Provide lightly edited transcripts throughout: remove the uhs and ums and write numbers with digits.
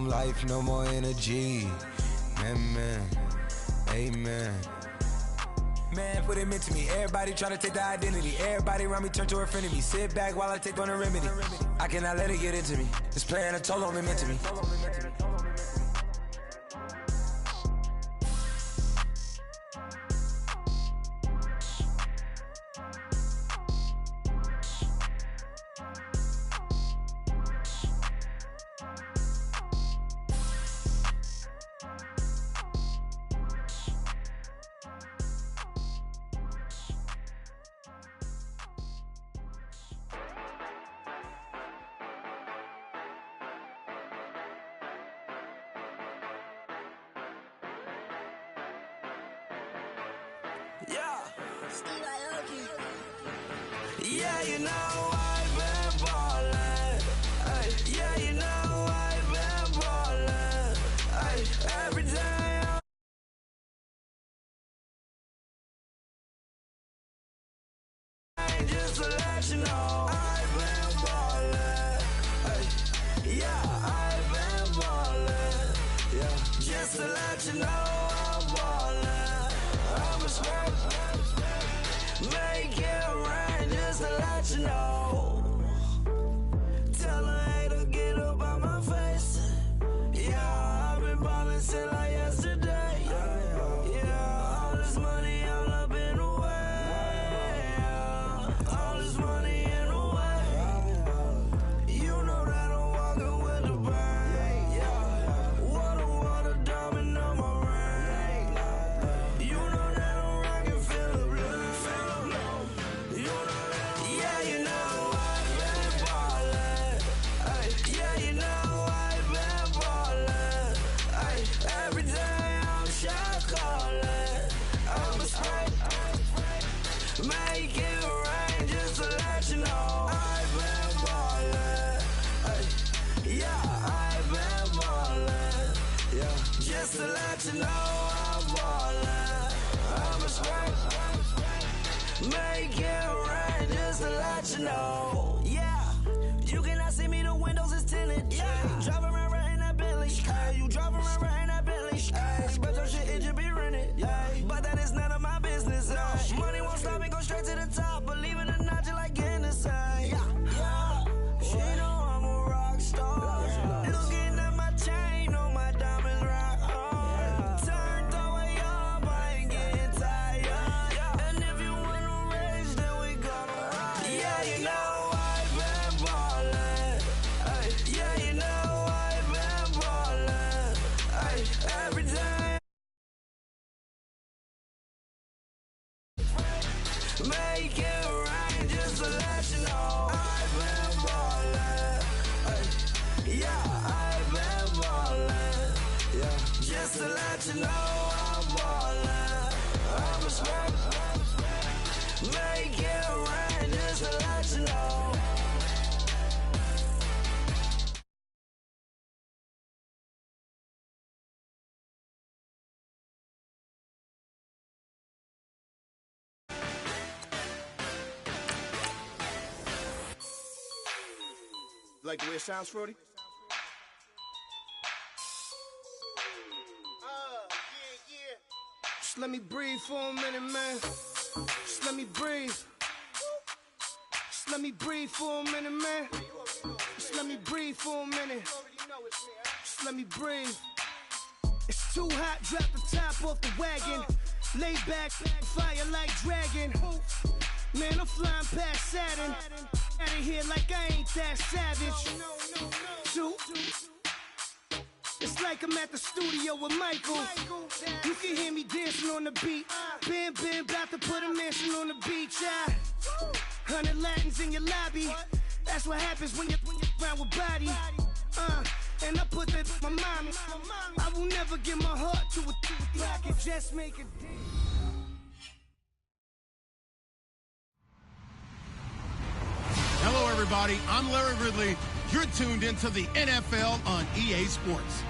home life, no more energy. Amen, amen. Man, what it meant to me. Everybody try to take the identity. Everybody around me turn to a friend of me. Sit back while I take on a remedy. I cannot let it get into me. It's playing a toll on me mentally. Yeah, you know I've been ballin'. Ay, yeah, you know I've been ballin'. Ay, every day just to let you know I've been ballin'. Ay, yeah, I've been ballin'. Yeah, just to let you know I'm ballin'. I'm a straight, make it rain just to let you know. Tell a hater get up on my face. Yeah, I've been ballin' since like yesterday. Yeah, all this money all up in the way. All this money in the way. You know that I'm walking with the bank. Water, diamond on my ring. You know that I'm rockin', feel the blue. You know that, yeah, you know I've been ballin'. Ay, yeah, you know I've been ballin'. Ay, every day I'm shot callin'. I'm a spray, make it rain just to let you know I've been ballin'. Ay, yeah, I've been ballin'. Yeah, just to let you know I'm ballin'. I'm a spray, make it rain just to let you know. Yeah, you cannot see me, the windows is tinted. Yeah, drive around right in that Bentley. Ay, you drive around right in that Bentley. Ay, but your shit, it just be rented. Yeah, but that is none of my business. Ay, money won't stop me, go straight to the top. Believe it or not, you like getting the same. Yeah, she know I'm a rock star. Looking at my chain, on my diamonds rock hard. Turned the way up, I ain't getting tired. And if you wanna race, then we gonna ride. Yeah, you know I've been ballin'. Ay, yeah, you know I've been ballin'. Ay, every day. Make it rain just to let you know I've been ballin'. Ay, yeah, I've been ballin'. Yeah, just to let you know I'm ballin'. I'm a spray, make it rain just to let you know. Like the way it sounds, Frody? Just let me breathe for a minute, man. Just let me breathe. Just let me breathe for a minute, man. Just let me breathe for a minute. Just let me breathe. It's too hot, drop the top off the wagon. Lay back, fire like dragon. Man, I'm flying past Saturn. Out of here like I ain't that savage. Two. It's like I'm at the studio with Michael. You can hear me dancing on the beat. Bam, about to put a mansion on the beach. 100 Latins in your lobby. That's what happens when you're around with body. And I put that in my mama. I will never give my heart to a I can just make a deal. Hello, everybody. I'm Larry Ridley. You're tuned into the NFL on EA Sports.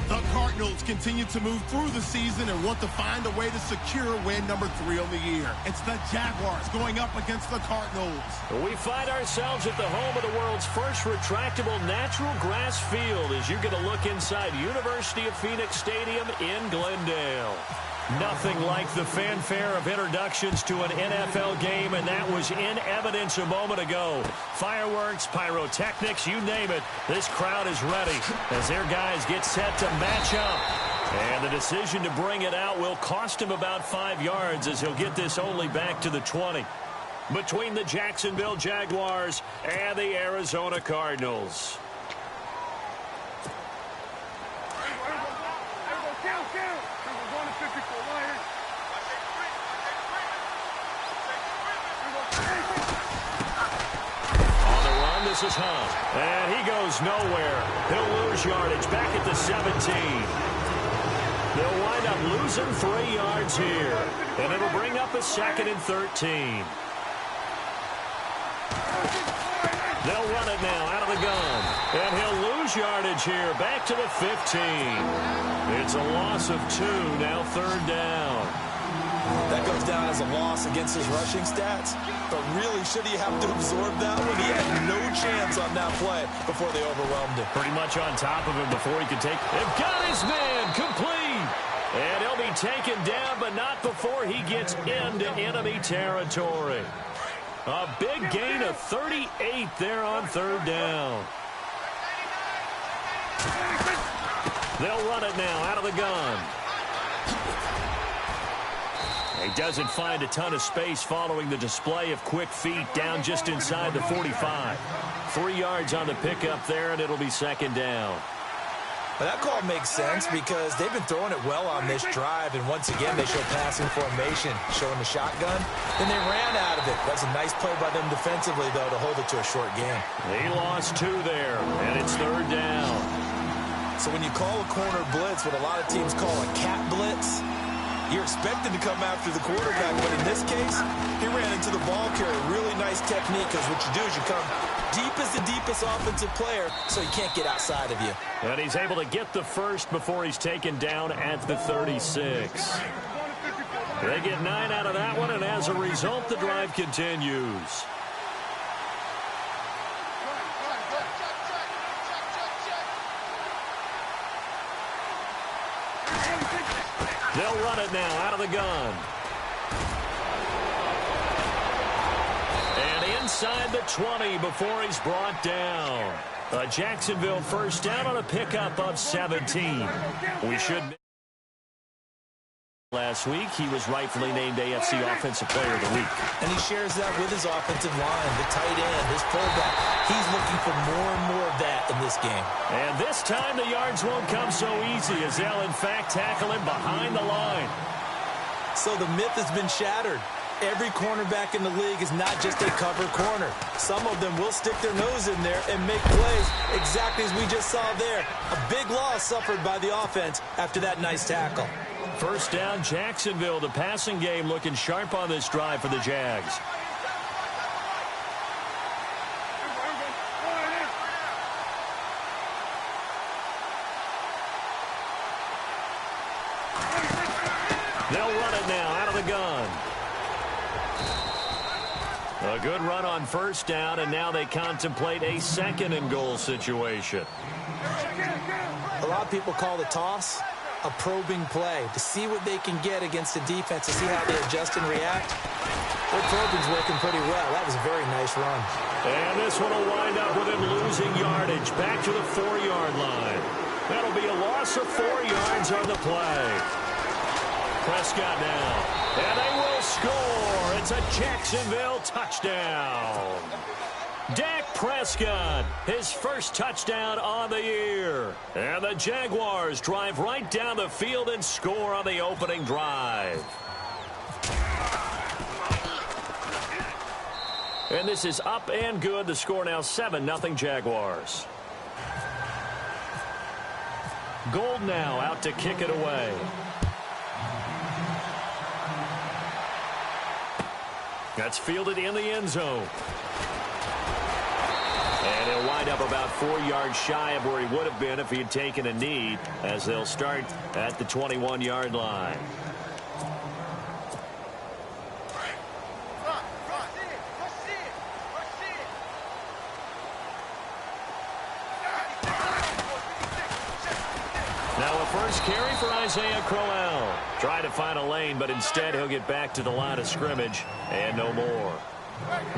The Cardinals continue to move through the season and want to find a way to secure win number 3 on the year. It's the Jaguars going up against the Cardinals. We find ourselves at the home of the world's first retractable natural grass field as you get a look inside University of Phoenix Stadium in Glendale. Nothing like the fanfare of introductions to an NFL game, and that was in evidence a moment ago. Fireworks, pyrotechnics, you name it. This crowd is ready as their guys get set to match up. And the decision to bring it out will cost him about 5 yards as he'll get this only back to the 20. Between the Jacksonville Jaguars and the Arizona Cardinals. This is Hunt, and he goes nowhere. He'll lose yardage back at the 17. They'll wind up losing 3 yards here, and it'll bring up a 2nd and 13. They'll run it now out of the gun, and he'll lose yardage here back to the 15. It's a loss of 2, now 3rd down. That goes down as a loss against his rushing stats. But really, should he have to absorb that one? He had no chance on that play before they overwhelmed him. Pretty much on top of him before he could take. They've got his man complete. And he'll be taken down, but not before he gets into enemy territory. A big gain of 38 there on 3rd down. They'll run it now out of the gun. He doesn't find a ton of space following the display of quick feet down just inside the 45. 3 yards on the pickup there, and it'll be 2nd down. Well, that call makes sense because they've been throwing it well on this drive, and once again they show passing formation, showing the shotgun. Then they ran out of it. That's a nice play by them defensively, though, to hold it to a short game. He lost 2 there, and it's 3rd down. So when you call a corner blitz, what a lot of teams call a cat blitz, you're expected to come after the quarterback, but in this case, he ran into the ball carrier. Really nice technique, because what you do is you come deep as the deepest offensive player, so he can't get outside of you. And he's able to get the first before he's taken down at the 36. They get 9 out of that one, and as a result, the drive continues. They'll run it now out of the gun. And inside the 20 before he's brought down. A Jacksonville first down on a pickup of 17. We should... Last week, he was rightfully named AFC Offensive Player of the Week. And he shares that with his offensive line, the tight end, his fullback. He's looking for more and more of that in this game. And this time, the yards won't come so easy as they'll, in fact, tackle him behind the line. So the myth has been shattered. Every cornerback in the league is not just a cover corner. Some of them will stick their nose in there and make plays exactly as we just saw there. A big loss suffered by the offense after that nice tackle. First down, Jacksonville. The passing game looking sharp on this drive for the Jags. They'll run it now out of the gun. A good run on first down, and now they contemplate a 2nd and goal situation. A lot of people call the toss a probing play to see what they can get against the defense, to see how they adjust and react. Their probing's working pretty well. That was a very nice run. And this one will wind up with him losing yardage back to the 4-yard line. That'll be a loss of 4 yards on the play. Prescott now. And they will score. It's a Jacksonville touchdown. Dak Prescott, his first touchdown on the year. And the Jaguars drive right down the field and score on the opening drive. And this is up and good. The score now 7-0 Jaguars. Gold now out to kick it away. That's fielded in the end zone. And he'll wind up about 4 yards shy of where he would have been if he had taken a knee, as they'll start at the 21-yard line. Now a first carry for Isaiah Crowell. Try to find a lane, but instead he'll get back to the line of scrimmage and no more.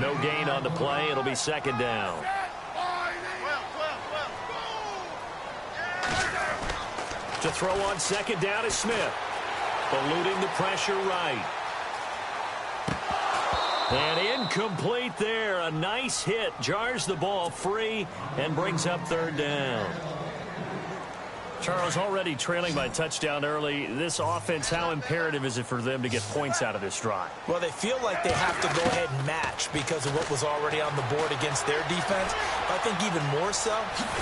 No gain on the play. It'll be second down. To throw on second down is Smith. Eluding the pressure right. And incomplete there. A nice hit. Jars the ball free and brings up third down. Charles, already trailing by touchdown early. This offense, how imperative is it for them to get points out of this drive? Well, they feel like they have to go ahead and match because of what was already on the board against their defense. But I think even more so,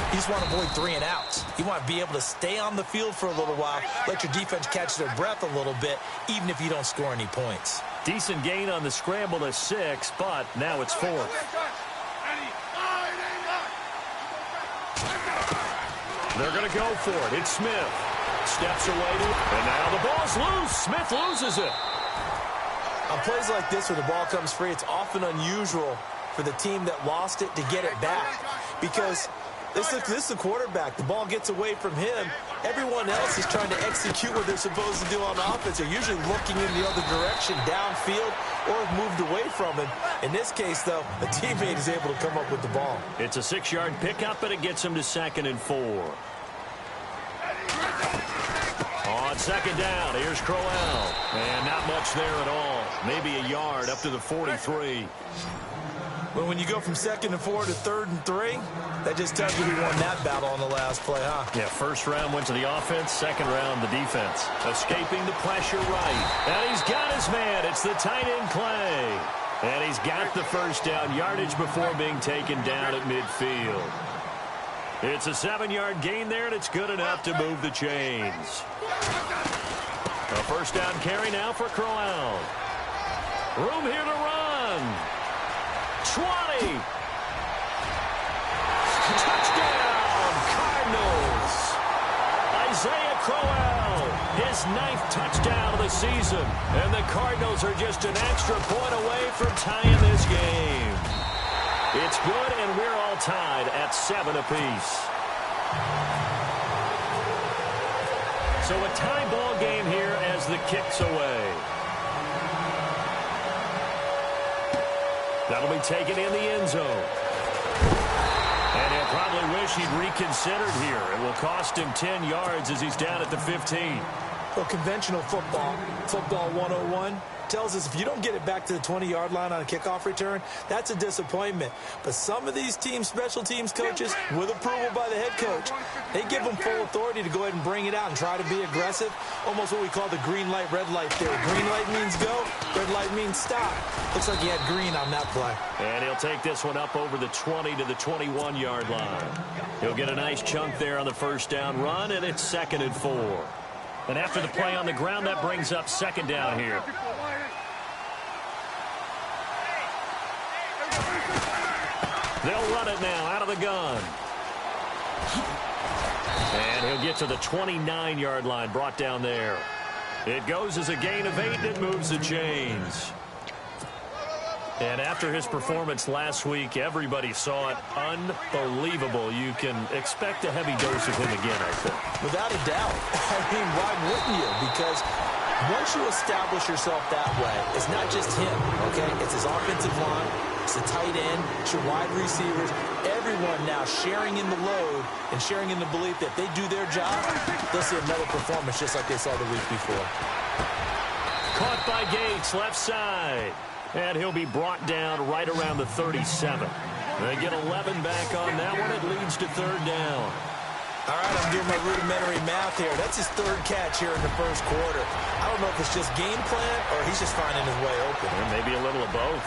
you just want to avoid 3 and outs. You want to be able to stay on the field for a little while, let your defense catch their breath a little bit, even if you don't score any points. Decent gain on the scramble to 6, but now it's 4th. They're going to go for it. It's Smith. Steps away to it. And now the ball's loose. Smith loses it. On plays like this where the ball comes free, it's often unusual for the team that lost it to get it back. Because this is the quarterback. The ball gets away from him. Everyone else is trying to execute what they're supposed to do on offense. They're usually looking in the other direction, downfield, or have moved away from him. In this case, though, the teammate is able to come up with the ball. It's a 6-yard pickup, and it gets him to 2nd and 4. On second down, here's Crowell. And not much there at all. Maybe a yard up to the 43. Well, when you go from 2nd and 4 to 3rd and 3, that just tells you who won that battle on the last play, huh? Yeah, first round went to the offense, second round the defense. Escaping the pressure right. And he's got his man. It's the tight end Clay. And he's got the first down yardage before being taken down at midfield. It's a 7-yard gain there, and it's good enough to move the chains. A first down carry now for Crowell. Room here to run. 20. Touchdown, Cardinals. Isaiah Crowell, his 9th touchdown of the season. And the Cardinals are just an extra point away from tying this game. It's good, and we're all tied at 7 apiece. So a tie ball game here as the kick's away. That'll be taken in the end zone. And he'll probably wish he'd reconsidered here. It will cost him 10 yards as he's down at the 15. Well, conventional football 101, tells us if you don't get it back to the 20-yard line on a kickoff return, that's a disappointment. But some of these teams, special teams coaches, with approval by the head coach, they give them full authority to go ahead and bring it out and try to be aggressive. Almost what we call the green light, red light theory. Green light means go, red light means stop. Looks like he had green on that play. And he'll take this one up over the 20 to the 21-yard line. He'll get a nice chunk there on the first down run, and it's 2nd and 4. And after the play on the ground, that brings up second down here. They'll run it now out of the gun. And he'll get to the 29-yard line, brought down there. It goes as a gain of 8, and it moves the chains. And after his performance last week, everybody saw it. Unbelievable. You can expect a heavy dose of him again, I think. Without a doubt. I mean, why wouldn't you? Because once you establish yourself that way, it's not just him, okay? It's his offensive line, it's the tight end, it's your wide receivers, everyone now sharing in the load and sharing in the belief that they do their job, they'll see another performance just like they saw the week before. Caught by Gates, left side. And he'll be brought down right around the 37. They get 11 back on that one. It leads to third down. All right, I'm doing my rudimentary math here. That's his 3rd catch here in the first quarter. I don't know if it's just game plan or he's just finding his way open. Or maybe a little of both.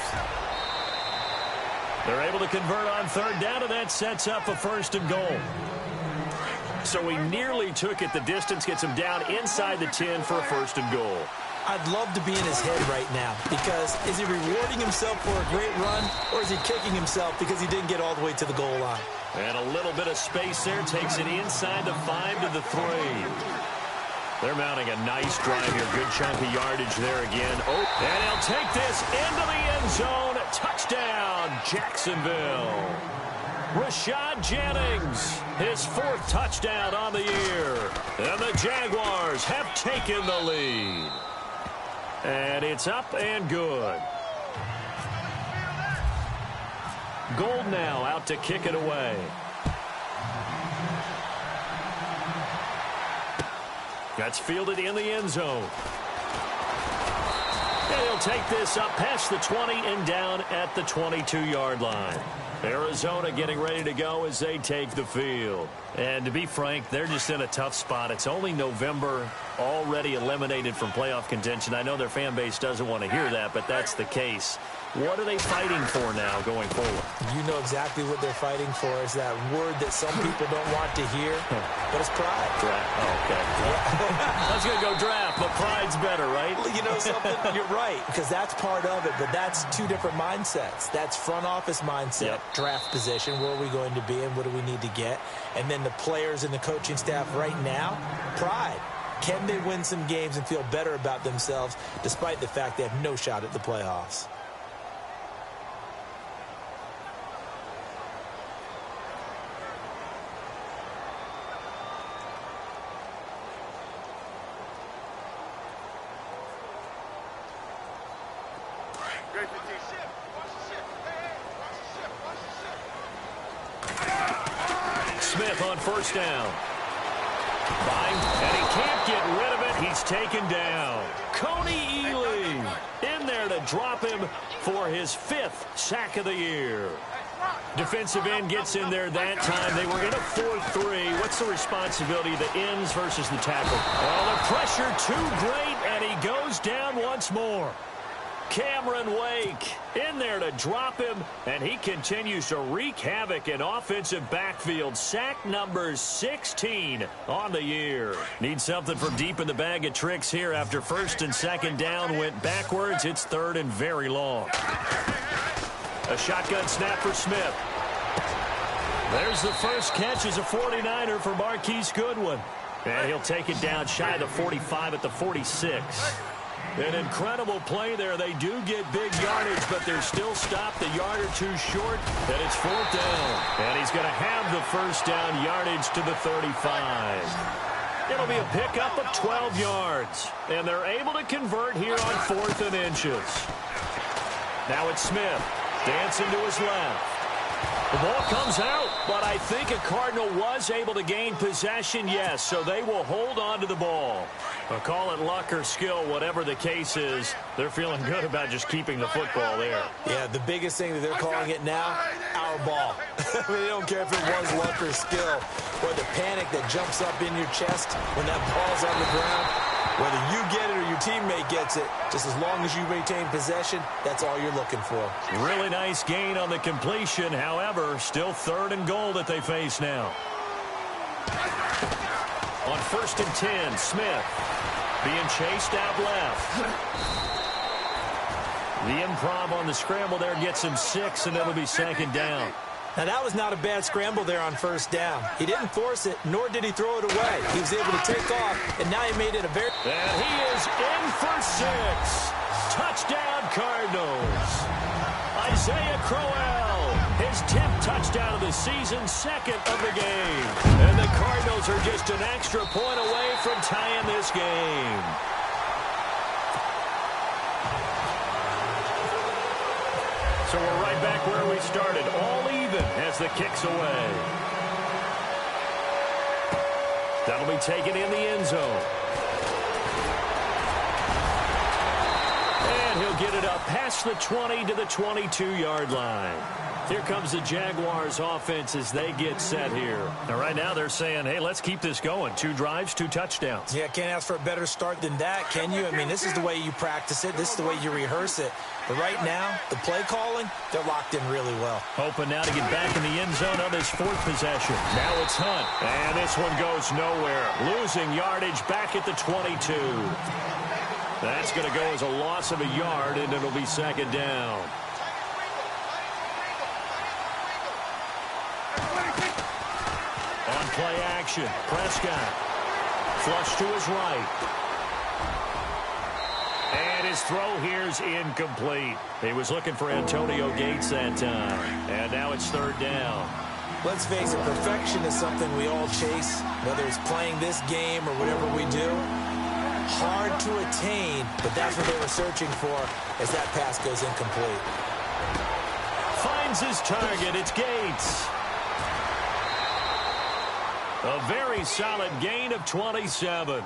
They're able to convert on third down, and that sets up a 1st and goal. So he nearly took it the distance, gets him down inside the 10 for a 1st and goal. I'd love to be in his head right now, because is he rewarding himself for a great run, or is he kicking himself because he didn't get all the way to the goal line? And a little bit of space there, takes it inside the 5 to the 3. They're mounting a nice drive here. Good chunk of yardage there again. Oh, and he'll take this into the end zone. Touchdown, Jacksonville. Rashad Jennings, his 4th touchdown on the year. And the Jaguars have taken the lead. And it's up and good. Gold now out to kick it away. That's fielded in the end zone. And he'll take this up past the 20 and down at the 22-yard line. Arizona getting ready to go as they take the field. And to be frank, they're just in a tough spot. It's only November, already eliminated from playoff contention. I know their fan base doesn't want to hear that, but that's the case. What are they fighting for now going forward? You know exactly what they're fighting for. Is that word that some people don't want to hear, but it's pride. Draft. Oh, okay. I was going to go draft, but pride's better, right? You know something? You're right, because that's part of it, but that's 2 different mindsets. That's front office mindset, draft position, where are we going to be and what do we need to get? And then the players and the coaching staff right now, pride. Can they win some games and feel better about themselves despite the fact they have no shot at the playoffs? Smith on first down. And he can't get rid of it. He's taken down. Coney Ely in there to drop him for his 5th sack of the year. Defensive end gets in there that time. They were in a 4-3. What's the responsibility of the ends versus the tackle? Well, the pressure too great, and he goes down once more. Cameron Wake in there to drop him, and he continues to wreak havoc in offensive backfield. Sack number 16 on the year. Need something from deep in the bag of tricks here after 1st and 2nd down went backwards. It's 3rd and very long. A shotgun snap for Smith. There's the first catch as a 49er for Marquise Goodwin. And he'll take it down shy of the 45 at the 46. An incredible play there. They do get big yardage, but they're still stopped a yard or 2 short, and it's 4th down. And he's going to have the first down yardage to the 35. It'll be a pickup of 12 yards, and they're able to convert here on 4th and inches. Now it's Smith, dancing to his left. The ball comes out, but I think a Cardinal was able to gain possession, yes, so they will hold on to the ball. I'll call it luck or skill, whatever the case is. They're feeling good about just keeping the football there. Yeah, the biggest thing that they're calling it now, our ball. I mean, they don't care if it was luck or skill, or the panic that jumps up in your chest when that ball's on the ground. Whether you get it or your teammate gets it, just as long as you maintain possession, that's all you're looking for. Really nice gain on the completion. However, still 3rd and goal that they face now. On 1st and 10, Smith being chased out left. The improv on the scramble there gets him 6, and it'll be 2nd down. Now, that was not a bad scramble there on 1st down. He didn't force it, nor did he throw it away. He was able to take off, and now he made it a very... And he is in for 6. Touchdown, Cardinals. Isaiah Crowell, his 10th touchdown of the season, 2nd of the game. And the Cardinals are just an extra point away from tying this game. So we're right back where we started, all even as the kick's away. That'll be taken in the end zone. And he'll get it up past the 20 to the 22-yard line. Here comes the Jaguars offense as they get set here. Now, right now they're saying, hey, let's keep this going. 2 drives, 2 touchdowns. Yeah, can't ask for a better start than that, can you? I mean, this is the way you practice it. This is the way you rehearse it. But right now, the play calling, they're locked in really well. Hoping now to get back in the end zone on this 4th possession. Now it's Hunt. And this one goes nowhere. Losing yardage back at the 22. That's going to go as a loss of a yard, and it'll be second down. On play action, Prescott. Flush to his right. And his throw here's incomplete. He was looking for Antonio Gates that time. And now it's third down. Let's face it, perfection is something we all chase, whether it's playing this game or whatever we do. Hard to attain, but that's what they were searching for as that pass goes incomplete. Finds his target. It's Gates. A very solid gain of 27.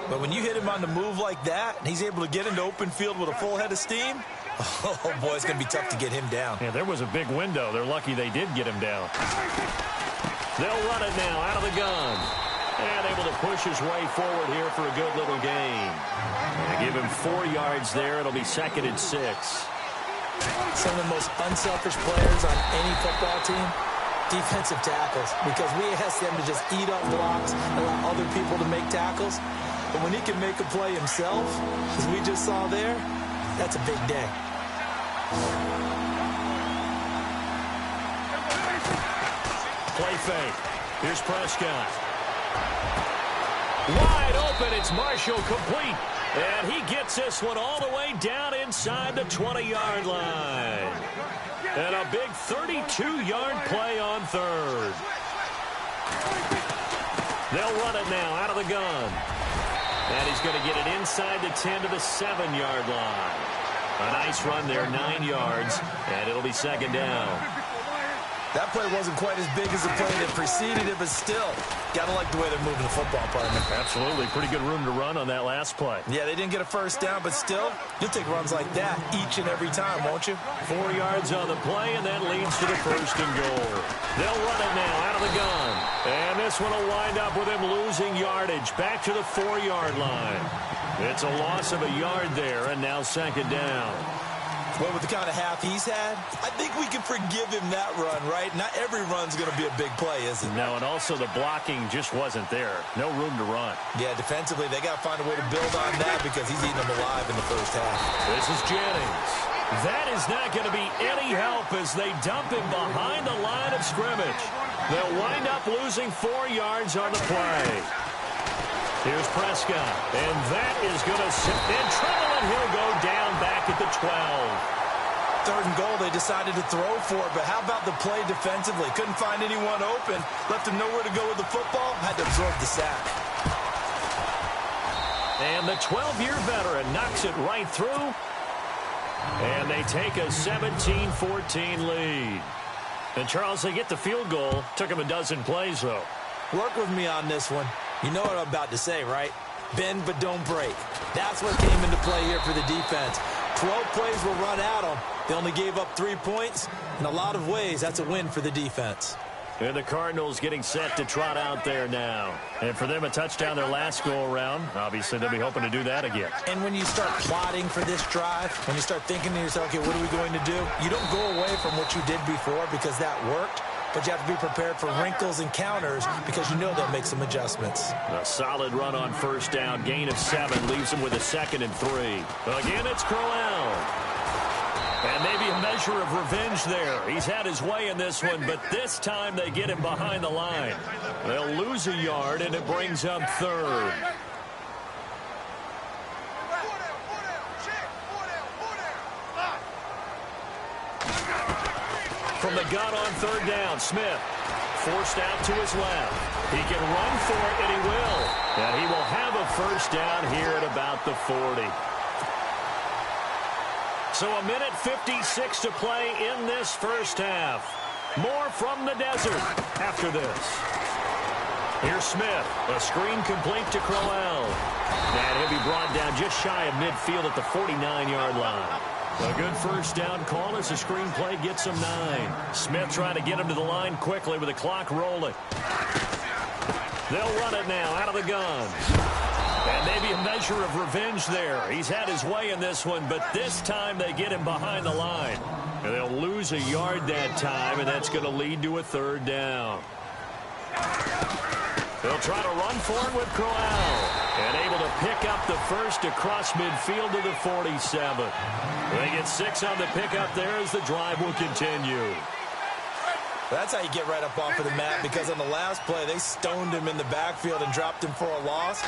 But when you hit him on the move like that, and he's able to get into open field with a full head of steam, oh, boy, it's going to be tough to get him down. Yeah, there was a big window. They're lucky they did get him down. They'll run it now out of the gun. And able to push his way forward here for a good little gain. They give him 4 yards there. It'll be second and 6. Some of the most unselfish players on any football team, defensive tackles, because we ask them to just eat up blocks, allow other people to make tackles. But when he can make a play himself, as we just saw there, that's a big day. Play fake. Here's Prescott. Wide open. It's Marshall complete. And he gets this one all the way down inside the 20-yard line. And a big 32-yard play on third. They'll run it now out of the gun. And he's going to get it inside the 10 to the 7-yard line. A nice run there, 9 yards, and it'll be second down. That play wasn't quite as big as the play that preceded it, but still, got to like the way they're moving the football, partner. Absolutely. Pretty good room to run on that last play. Yeah, they didn't get a first down, but still, you'll take runs like that each and every time, won't you? 4 yards on the play, and that leads to the first and goal. They'll run it now out of the gun. And this one will wind up with him losing yardage back to the 4-yard line. It's a loss of a yard there, and now second down. Well, with the kind of half he's had, I think we can forgive him that run, right? Not every run's going to be a big play, is it? No, and also the blocking just wasn't there. No room to run. Yeah, defensively, they got to find a way to build on that because he's eating them alive in the first half. This is Jennings. That is not going to be any help as they dump him behind the line of scrimmage. They'll wind up losing 4 yards on the play. Here's Prescott, and that is going to sit in trouble, and he'll go down back at the 12. Third and goal, they decided to throw for it, but how about the play defensively? Couldn't find anyone open, left him nowhere to go with the football, had to absorb the sack. And the 12-year veteran knocks it right through, and they take a 17-14 lead. And, Charles, they get the field goal. Took them a dozen plays, though. Work with me on this one. You know what I'm about to say, right? Bend but don't break. That's what came into play here for the defense. 12 plays were run at them. They only gave up 3 points. In a lot of ways, that's a win for the defense. And the Cardinals getting set to trot out there now. And for them, a touchdown their last go-around. Obviously, they'll be hoping to do that again. And when you start plotting for this drive, when you start thinking to yourself, okay, what are we going to do? You don't go away from what you did before because that worked. But you have to be prepared for wrinkles and counters because you know they'll make some adjustments. A solid run on first down. Gain of 7 leaves him with a 2nd and 3. Again, it's Cardinal. And maybe a measure of revenge there. He's had his way in this one, but this time they get him behind the line. They'll lose a yard, and it brings up third. From the gun on third down, Smith forced out to his left. He can run for it, and he will. And he will have a first down here at about the 40. So a minute 56 to play in this first half. More from the desert after this. Here's Smith. A screen complete to Crowell. And he'll be brought down just shy of midfield at the 49-yard line. A good first down call as the screen play gets him 9. Smith trying to get him to the line quickly with the clock rolling. They'll run it now out of the gun. And maybe a measure of revenge there. He's had his way in this one, but this time they get him behind the line. And they'll lose a yard that time, and that's going to lead to a third down. They'll try to run for it with Crowell. And able to pick up the first across midfield to the 47. They get 6 on the pickup there as the drive will continue. That's how you get right up off of the mat, because on the last play, they stoned him in the backfield and dropped him for a loss.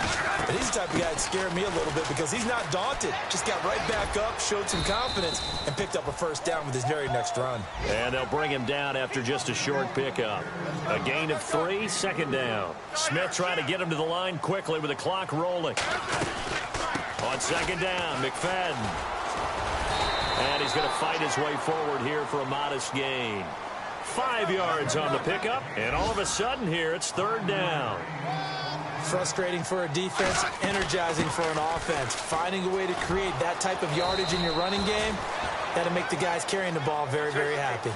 But he's the type of guy that scared me a little bit because he's not daunted. Just got right back up, showed some confidence, and picked up a first down with his very next run. And they'll bring him down after just a short pickup. A gain of 3, second down. Smith trying to get him to the line quickly with the clock rolling. On second down, McFadden. And he's going to fight his way forward here for a modest gain. 5 yards on the pickup, and all of a sudden here it's third down. Frustrating for a defense, energizing for an offense. Finding a way to create that type of yardage in your running game, that'll make the guys carrying the ball very, very happy.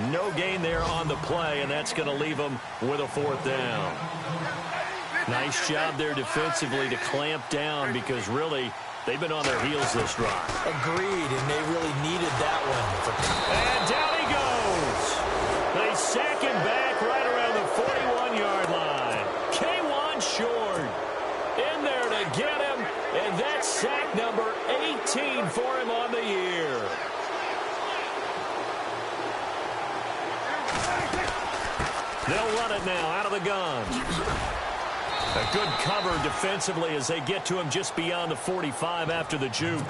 No gain there on the play, and that's going to leave them with a fourth down. Nice job there defensively to clamp down, because really they've been on their heels this drive. Agreed, and they really needed that one. And down he goes. They sack him back right around the 41-yard line. K1 short. In there to get him, and that's sack number 18 for him on the year. They'll run it now out of the gun. A good cover defensively as they get to him just beyond the 45 after the juke.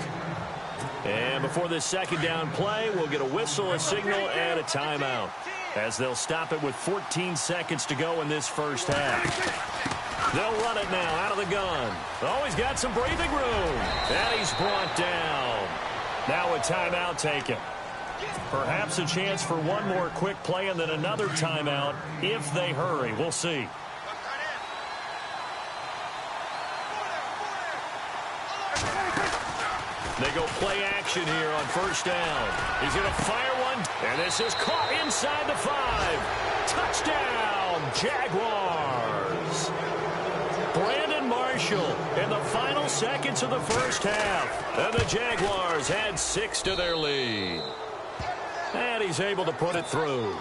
And before this second down play, we'll get a whistle, a signal, and a timeout, as they'll stop it with 14 seconds to go in this first half. They'll run it now out of the gun. Oh, he's got some breathing room. And he's brought down. Now a timeout taken. Perhaps a chance for one more quick play and then another timeout if they hurry. We'll see. They go play action here on first down. He's going to fire one, and this is caught inside the 5. Touchdown, Jaguars. Brandon Marshall in the final seconds of the first half. And the Jaguars add 6 to their lead. And he's able to put it through.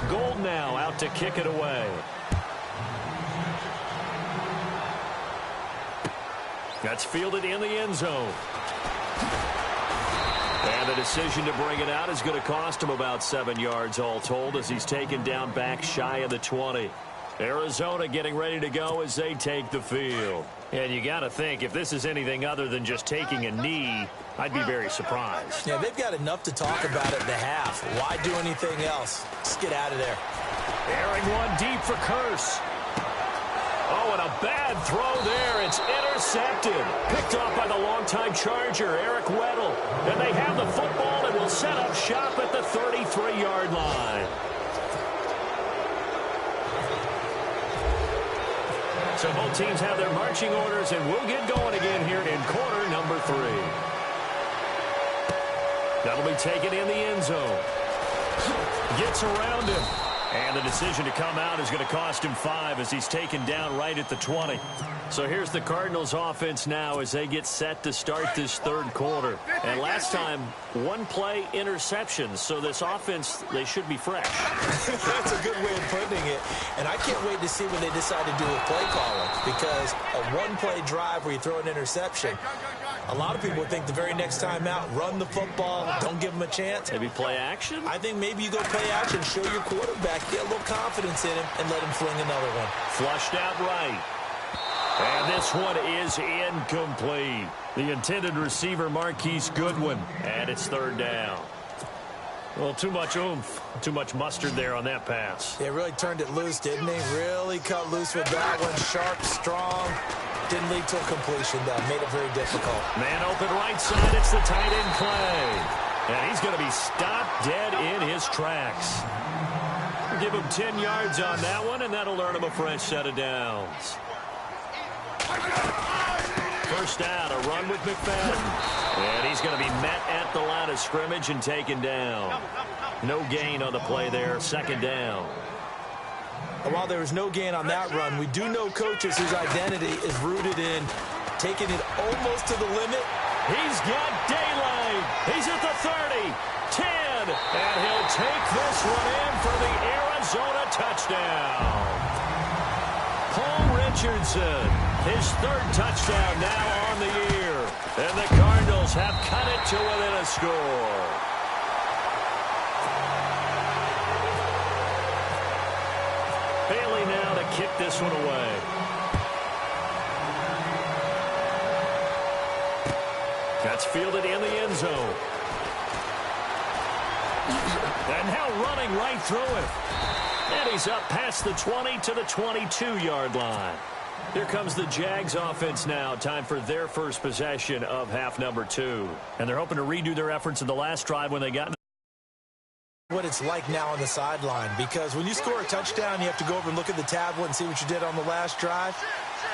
Gold now out to kick it away. That's fielded in the end zone. And the decision to bring it out is going to cost him about 7 yards all told, as he's taken down back shy of the 20. Arizona getting ready to go as they take the field. And you got to think, if this is anything other than just taking a knee, I'd be very surprised. Yeah, they've got enough to talk about at the half. Why do anything else? Just get out of there. Airing one deep for Curse. Oh, and a bad throw there. It's intercepted. Picked off by the longtime Charger, Eric Weddle. And they have the football and will set up shop at the 33-yard line. So both teams have their marching orders, and we'll get going again here in quarter number 3. That'll be taken in the end zone. Gets around him. And the decision to come out is going to cost him 5 as he's taken down right at the 20. So here's the Cardinals offense now as they get set to start this third quarter. And last time, one play interception. So this offense, they should be fresh. That's a good way of putting it. And I can't wait to see what they decide to do with play calling, because a one-play drive where you throw an interception, a lot of people would think the very next time out, run the football, don't give them a chance. Maybe play action? I think maybe you go play action, show your quarterback, get a little confidence in him, and let him fling another one. Flushed out right. And this one is incomplete. The intended receiver, Marquise Goodwin, and it's third down. Well, too much oomph, too much mustard there on that pass. They really turned it loose, didn't they? Really cut loose with that one. Sharp, strong. Didn't lead to a completion, though. Made it very difficult. Man open right side. It's the tight end Clay. And he's going to be stopped dead in his tracks. Give him 10 yards on that one, and that'll earn him a fresh set of downs. First down, a run with McFadden. And he's going to be met at the line of scrimmage and taken down. No gain on the play there. Second down. And while there was no gain on that run, we do know coaches whose identity is rooted in taking it almost to the limit. He's got daylight. He's at the 30, 10, and he'll take this one in for the Arizona Arizona touchdown. Paul Richardson, his third touchdown now on the year. And the Cardinals have cut it to within a score. Bailey now to kick this one away. That's fielded in the end zone. And now running right through it. And he's up past the 20 to the 22-yard line. Here comes the Jags offense now. Time for their first possession of half number 2. And they're hoping to redo their efforts in the last drive when they got what it's like now on the sideline, because when you score a touchdown, you have to go over and look at the tablet and see what you did on the last drive.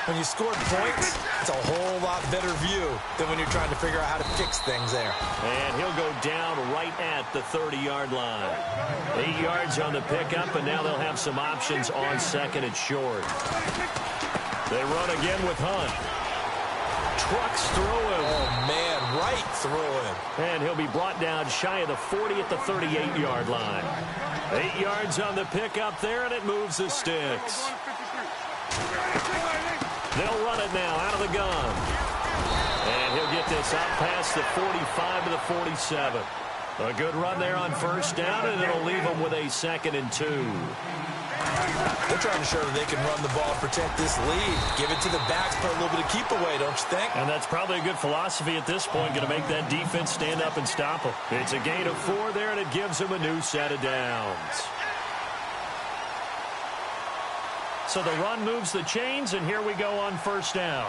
When you scored points, it's a whole lot better view than when you're trying to figure out how to fix things there. And he'll go down right at the 30-yard line. 8 yards on the pickup, and now they'll have some options on second and short. They run again with Hunt. Trucks through him. Oh, man, right through him. And he'll be brought down shy of the 40 at the 38-yard line. 8 yards on the pickup there, and it moves the sticks. They'll run it now out of the gun. And he'll get this out past the 45 to the 47. A good run there on first down, and it'll leave them with a 2nd and 2. They're trying to show that they can run the ball, protect this lead. Give it to the backs, put a little bit of keep away, don't you think? And that's probably a good philosophy at this point, going to make that defense stand up and stop them. It's a gain of 4 there, and it gives them a new set of downs. So the run moves the chains, and here we go on first down.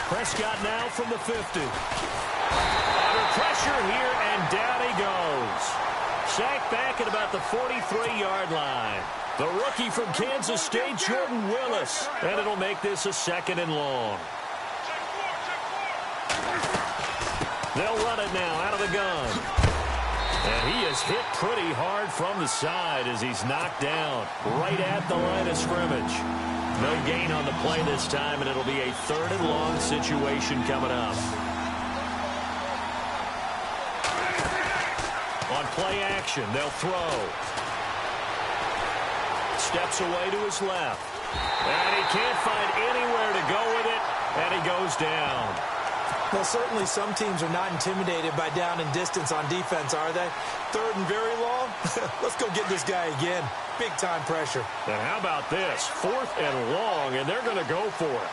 Prescott now from the 50. Under pressure here, and down he goes. Sacked back at about the 43-yard line. The rookie from Kansas State, Jordan Willis. And it'll make this a 2nd and long. They'll run it now out of the gun. And he is hit pretty hard from the side as he's knocked down right at the line of scrimmage. No gain on the play this time, and it'll be a 3rd and long situation coming up. On play action, they'll throw. Steps away to his left. And he can't find anywhere to go with it, and he goes down. Well, certainly some teams are not intimidated by down and distance on defense, are they? 3rd and very long? Let's go get this guy again. Big-time pressure. And how about this? 4th and long, and they're going to go for it.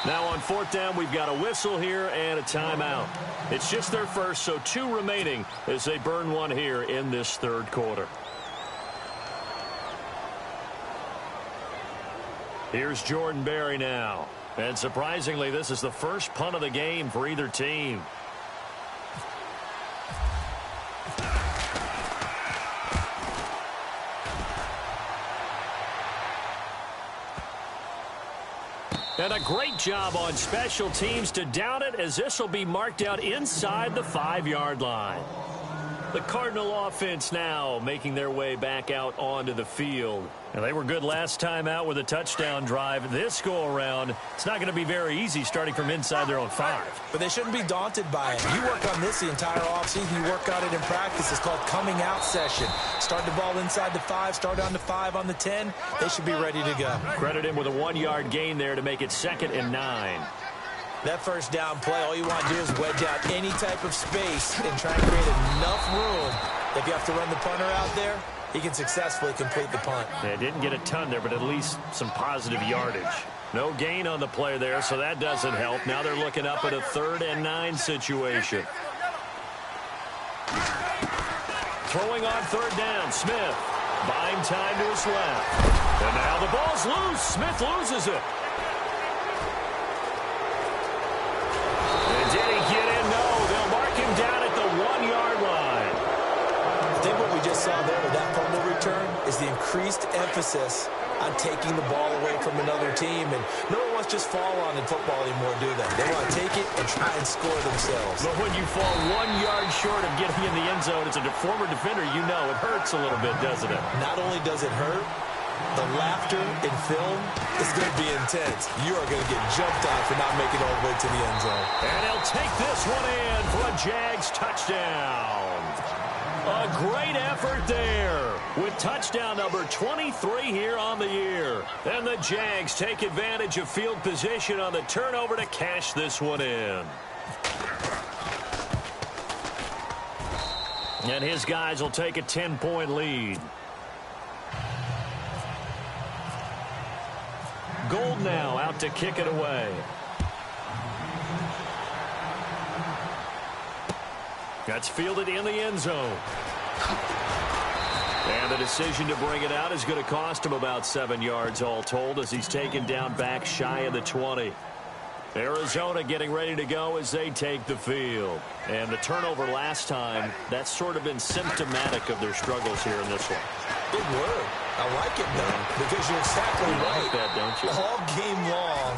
Now on 4th down, we've got a whistle here and a timeout. It's just their first, so 2 remaining as they burn one here in this 3rd quarter. Here's Jordan Berry now. And surprisingly, this is the first punt of the game for either team. And a great job on special teams to down it, as this will be marked out inside the 5-yard line. The Cardinal offense now making their way back out onto the field. And they were good last time out with a touchdown drive. This go-around, it's not going to be very easy starting from inside their own 5. But they shouldn't be daunted by it. You work on this the entire offseason. You work on it in practice. It's called coming out session. Start the ball inside the 5, start on the 5 on the 10. They should be ready to go. Credit him with a 1-yard gain there to make it 2nd and 9. That first down play, all you want to do is wedge out any type of space and try and create enough room. If you have to run the punter out there, he can successfully complete the punt. Yeah, didn't get a ton there, but at least some positive yardage. No gain on the play there, so that doesn't help. Now they're looking up at a 3rd and 9 situation. Throwing on 3rd down, Smith. Buying time to his left. And now the ball's loose. Smith loses it. Did he get in? No. They'll mark him down at the 1-yard line. I think what we just saw there with that fumble return is the increased emphasis on taking the ball away from another team. And no one wants to just fall on in football anymore, do they? They want to take it and try and score themselves. But when you fall 1 yard short of getting in the end zone as a former defender, you know it hurts a little bit, doesn't it? Not only does it hurt, the laughter in film is going to be intense. You are going to get jumped on for not making it all the way to the end zone. And he'll take this one in for a Jags touchdown. A great effort there with touchdown number 23 here on the year. And the Jags take advantage of field position on the turnover to cash this one in. And his guys will take a 10-point lead. Gold now out to kick it away. That's fielded in the end zone. And the decision to bring it out is going to cost him about 7 yards all told as he's taken down back shy of the 20. Arizona getting ready to go as they take the field. And the turnover last time, that's sort of been symptomatic of their struggles here in this one. Good word. I like it, though, because you're exactly right. Like that, don't you? All game long,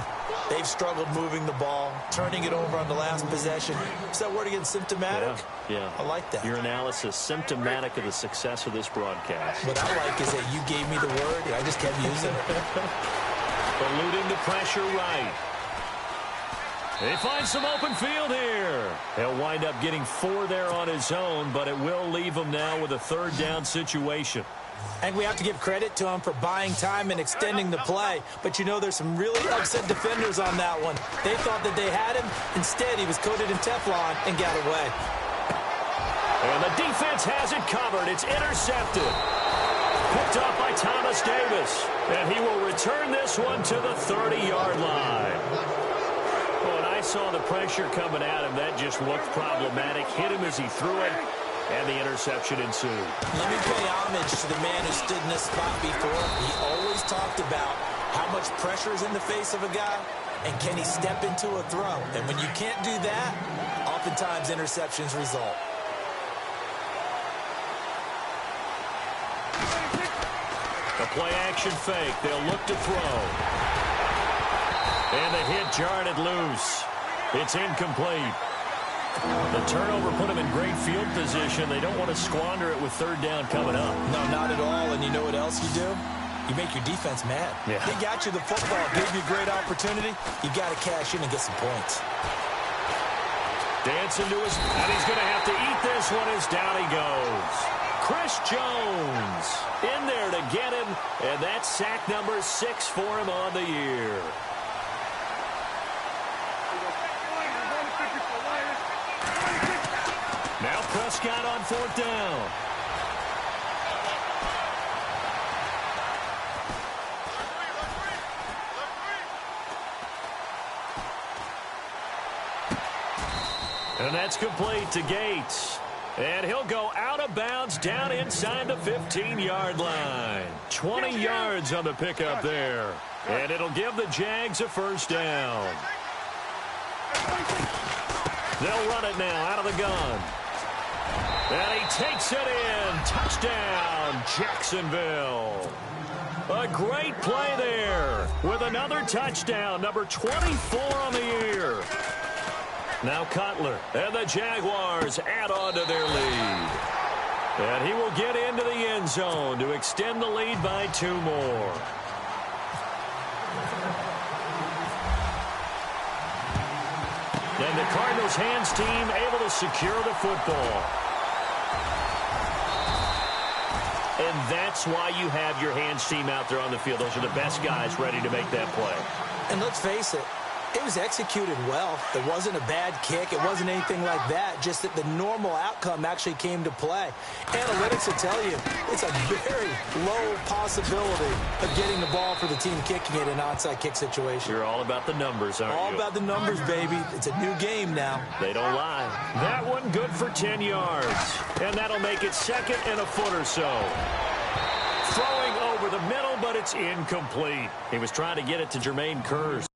they've struggled moving the ball, turning it over on the last possession. Is that word again, symptomatic? Yeah. I like that. Your analysis, symptomatic of the success of this broadcast. What I like is that you gave me the word, and I just kept using it. Eluding the pressure right. He finds some open field here. He'll wind up getting 4 there on his own, but it will leave him now with a third down situation. And we have to give credit to him for buying time and extending the play. But, you know, there's some really upset defenders on that one. They thought that they had him. Instead, he was coated in Teflon and got away. And the defense has it covered. It's intercepted. Picked off by Thomas Davis. And he will return this one to the 30-yard line. When I saw the pressure coming at him, that just looked problematic. Hit him as he threw it, and the interception ensued. Let me pay homage to the man who stood in this spot before. He always talked about how much pressure is in the face of a guy, and can he step into a throw. And when you can't do that, oftentimes interceptions result. The play-action fake. They'll look to throw. And the hit jarred it loose. It's incomplete. The turnover put them in great field position. They don't want to squander it with third down coming up. No, not at all. And you know what else you do? You make your defense mad. Yeah. They got you the football, gave you a great opportunity. You got to cash in and get some points. Dancing to his, and he's going to have to eat this one as down he goes. Chris Jones in there to get him, and that's sack number 6 for him on the year. Now Prescott on 4th down. And that's complete to Gates. And he'll go out of bounds down inside the 15-yard line. 20 yards on the pickup there. And it'll give the Jags a first down. They'll run it now out of the gun. And he takes it in. Touchdown, Jacksonville. A great play there with another touchdown, number 24 on the year. Now Cutler and the Jaguars add on to their lead. And he will get into the end zone to extend the lead by 2 more. And the Cardinals hands team able to secure the football. And that's why you have your hands team out there on the field. Those are the best guys ready to make that play. And let's face it, it was executed well. It wasn't a bad kick. It wasn't anything like that. Just that the normal outcome actually came to play. Analytics will tell you it's a very low possibility of getting the ball for the team kicking it in an onside kick situation. You're all about the numbers, aren't you? All about the numbers, baby. It's a new game now. They don't lie. That one good for 10 yards. And that'll make it 2nd and a foot or so. Throwing over the middle, but it's incomplete. He was trying to get it to Jermaine Curse.